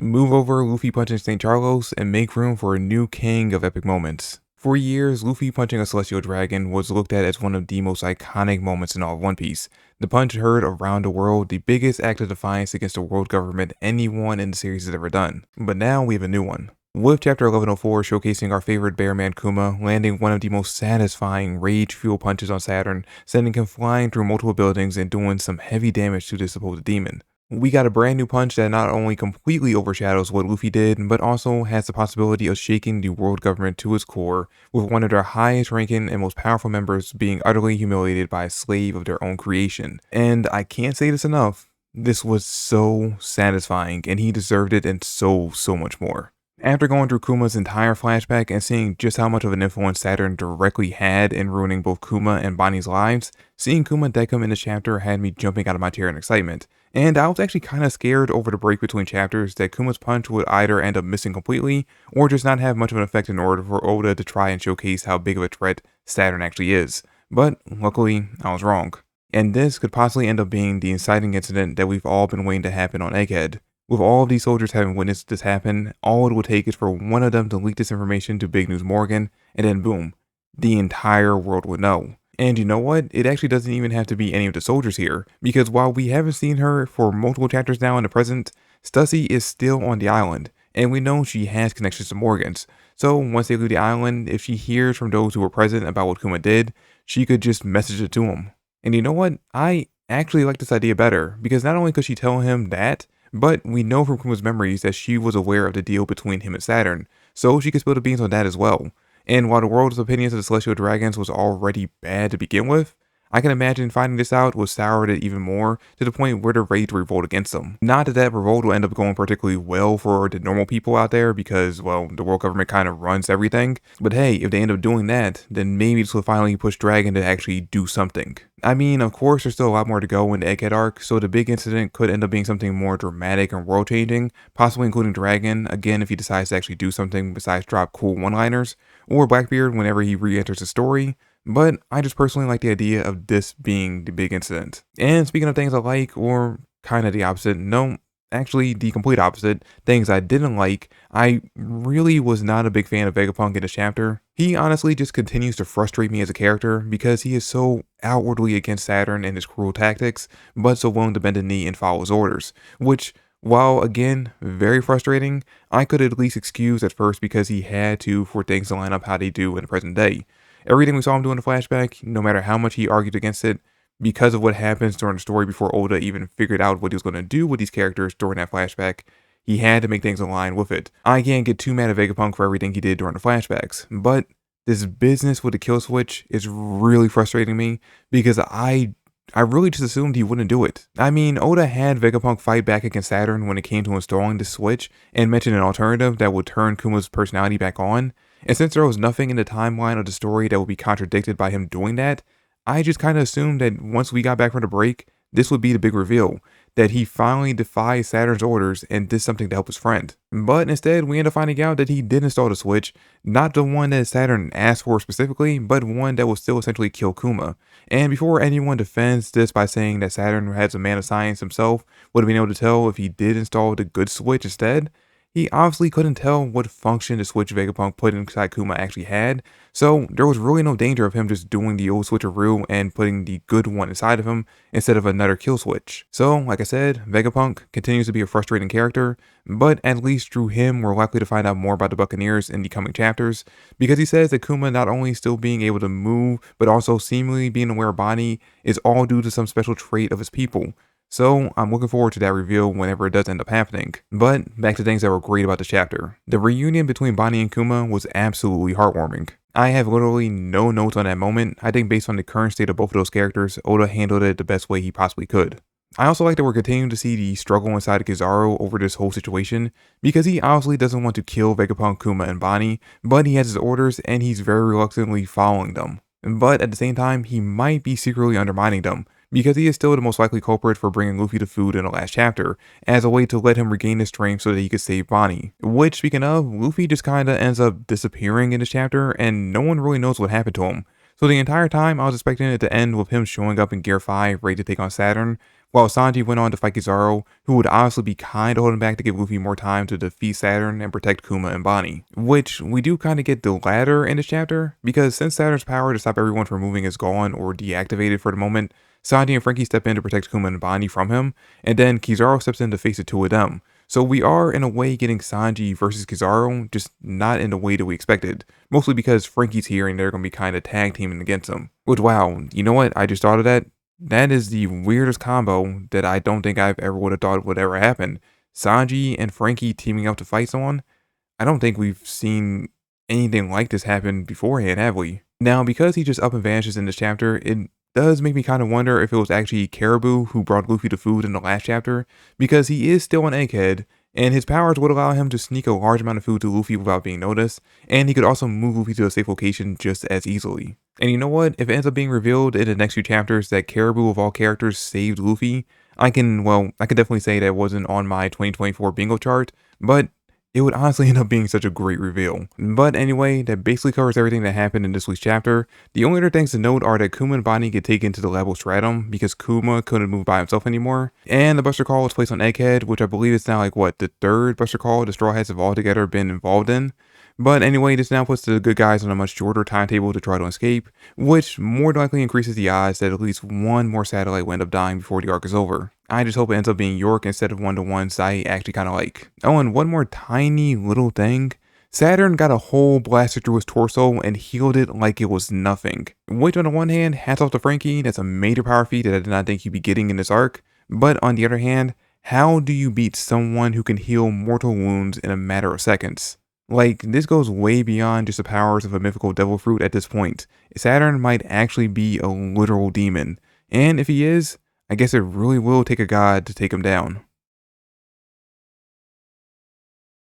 Move over Luffy punching St. Charlos and make room for a new king of epic moments. For years, Luffy punching a celestial dragon was looked at as one of the most iconic moments in all of One Piece. The punch heard around the world, the biggest act of defiance against the world government anyone in the series has ever done. But now we have a new one. With chapter 1104 showcasing our favorite bearman Kuma landing one of the most satisfying rage-fueled punches on Saturn, sending him flying through multiple buildings and doing some heavy damage to this supposed demon. We got a brand new punch that not only completely overshadows what Luffy did, but also has the possibility of shaking the world government to its core, with one of their highest ranking and most powerful members being utterly humiliated by a slave of their own creation. And I can't say this enough, this was so satisfying, and he deserved it and so much more. After going through Kuma's entire flashback and seeing just how much of an influence Saturn directly had in ruining both Kuma and Bonnie's lives, seeing Kuma deck him in this chapter had me jumping out of my chair in excitement. And I was actually kind of scared over the break between chapters that Kuma's punch would either end up missing completely or just not have much of an effect in order for Oda to try and showcase how big of a threat Saturn actually is. But luckily, I was wrong. And this could possibly end up being the inciting incident that we've all been waiting to happen on Egghead. With all of these soldiers having witnessed this happen, all it would take is for one of them to leak this information to Big News Morgan, and then boom, the entire world would know. And you know what? It actually doesn't even have to be any of the soldiers here, because while we haven't seen her for multiple chapters now in the present, Stussy is still on the island, and we know she has connections to Morgan's. So once they leave the island, if she hears from those who were present about what Kuma did, she could just message it to him. And you know what? I actually like this idea better, because not only could she tell him that, but we know from Kuma's memories that she was aware of the deal between him and Saturn, so she could spill the beans on that as well. And while the world's opinions of the Celestial Dragons was already bad to begin with, I can imagine finding this out would sour it even more to the point where they're ready to revolt against them. Not that that revolt will end up going particularly well for the normal people out there because, well, the world government kind of runs everything. But hey, if they end up doing that, then maybe this will finally push Dragon to actually do something. I mean, of course, there's still a lot more to go in the Egghead arc, so the big incident could end up being something more dramatic and world-changing, possibly including Dragon, again if he decides to actually do something besides drop cool one-liners, or Blackbeard whenever he re-enters the story. But I just personally like the idea of this being the big incident. And speaking of things I like, or kind of the opposite, no, actually the complete opposite, things I didn't like, I really was not a big fan of Vegapunk in this chapter. He honestly just continues to frustrate me as a character because he is so outwardly against Saturn and his cruel tactics, but so willing to bend a knee and follow his orders, which, while again very frustrating, I could at least excuse at first because he had to for things to line up how they do in the present day. Everything we saw him do in the flashback, no matter how much he argued against it, because of what happens during the story before Oda even figured out what he was going to do with these characters during that flashback, he had to make things align with it. I can't get too mad at Vegapunk for everything he did during the flashbacks, but this business with the kill switch is really frustrating me because I really just assumed he wouldn't do it. I mean, Oda had Vegapunk fight back against Saturn when it came to installing the switch and mentioned an alternative that would turn Kuma's personality back on. And since there was nothing in the timeline of the story that would be contradicted by him doing that, I just kind of assumed that once we got back from the break, this would be the big reveal, that he finally defied Saturn's orders and did something to help his friend. But instead, we end up finding out that he did install the switch, not the one that Saturn asked for specifically, but one that will still essentially kill Kuma. And before anyone defends this by saying that Saturn, as a man of science himself, would have been able to tell if he did install the good switch instead, he obviously couldn't tell what function the switch Vegapunk put inside Kuma actually had, so there was really no danger of him just doing the old switcheroo and putting the good one inside of him instead of another kill switch. So, like I said, Vegapunk continues to be a frustrating character, but at least through him we're likely to find out more about the Buccaneers in the coming chapters, because he says that Kuma not only still being able to move, but also seemingly being aware of Bonnie is all due to some special trait of his people. So I'm looking forward to that reveal whenever it does end up happening. But back to things that were great about the chapter. The reunion between Bonnie and Kuma was absolutely heartwarming. I have literally no notes on that moment. I think based on the current state of both of those characters, Oda handled it the best way he possibly could. I also like that we're continuing to see the struggle inside of Kizaru over this whole situation, because he obviously doesn't want to kill Vegapunk, Kuma, and Bonnie, but he has his orders and he's very reluctantly following them. But at the same time, he might be secretly undermining them, because he is still the most likely culprit for bringing Luffy to food in the last chapter, as a way to let him regain his strength so that he could save Bonnie. Which, speaking of, Luffy just kinda ends up disappearing in this chapter, and no one really knows what happened to him. So the entire time, I was expecting it to end with him showing up in Gear 5, ready to take on Saturn, while Sanji went on to fight Kizaru, who would honestly be kinda holding back to give Luffy more time to defeat Saturn and protect Kuma and Bonnie. Which, we do kinda get the latter in this chapter, because since Saturn's power to stop everyone from moving is gone or deactivated for the moment, Sanji and Frankie step in to protect Kuma and Bonnie from him, and then Kizaru steps in to face the two of them. So we are, in a way, getting Sanji versus Kizaru, just not in the way that we expected. Mostly because Frankie's here and they're gonna be kinda tag teaming against him. Which, wow, you know what? I just thought of that. That is the weirdest combo that I don't think I've ever would have thought would ever happen. Sanji and Frankie teaming up to fight someone? I don't think we've seen anything like this happen beforehand, have we? Now, because he just up and vanishes in this chapter, it does make me kind of wonder if it was actually Caribou who brought Luffy the food in the last chapter, because he is still an egghead, and his powers would allow him to sneak a large amount of food to Luffy without being noticed, and he could also move Luffy to a safe location just as easily. And you know what? If it ends up being revealed in the next few chapters that Caribou of all characters saved Luffy, I can definitely say that wasn't on my 2024 bingo chart, but it would honestly end up being such a great reveal. But anyway, that basically covers everything that happened in this week's chapter. The only other things to note are that Kuma and Bonnie get taken to the level stratum because Kuma couldn't move by himself anymore. And the Buster Call was placed on Egghead, which I believe is now like the third Buster Call the Straw Hats have altogether been involved in. But anyway, this now puts the good guys on a much shorter timetable to try to escape, which more than likely increases the odds that at least one more satellite will end up dying before the arc is over. I just hope it ends up being York instead of one the ones I actually kind of like. Oh, and one more tiny little thing. Saturn got a hole blasted through his torso and healed it like it was nothing. Which on the one hand, hats off to Frankie, that's a major power feat that I did not think he'd be getting in this arc. But on the other hand, how do you beat someone who can heal mortal wounds in a matter of seconds? Like, this goes way beyond just the powers of a mythical devil fruit at this point. Saturn might actually be a literal demon. And if he is, I guess it really will take a god to take him down.